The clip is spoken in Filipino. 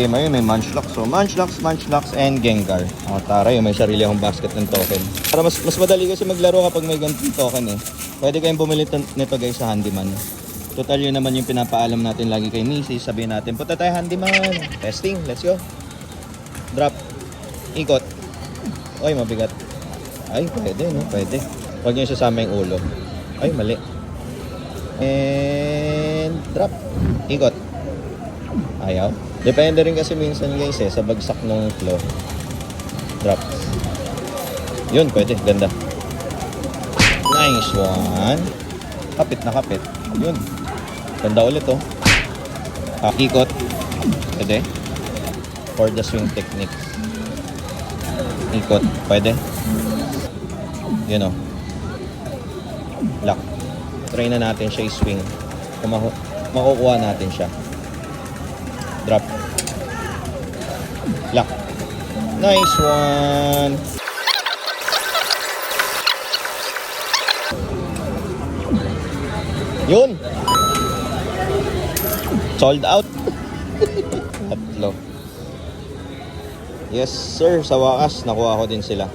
Ayun, may Munchlax. So, Munchlax, and Gengar. Taray, may sarili akong basket ng token. Para mas madali kasi maglaro kapag may ganitong token eh. Pwede kayong bumili nito guys sa Handyman. Total yun naman yung pinapaalam natin lagi kay Missy. Sabihin natin, punta tayo Handyman. Testing, let's go. Drop. Ikot. Ay, mabigat. Ay, pwede, no? Pwede. Huwag nyo sasama yung ulo. Ay, mali. And drop. Ikot. Ayaw. Depende rin kasi minsan guys sa bagsak ng flow. Drop. Yun, pwede. Ganda. Nice one. Kapit na kapit. Yun. Ganda ulit oh. Ikot. Pwede. For the swing technique. Ikot. Pwede. Yun oh. Lock. Try na natin siya i-swing. Kung makukuha natin siya. Drop. Lock. Nice one. Yun. Sold out. Tatlo. Yes sir, sa wakas nakuha ko din sila.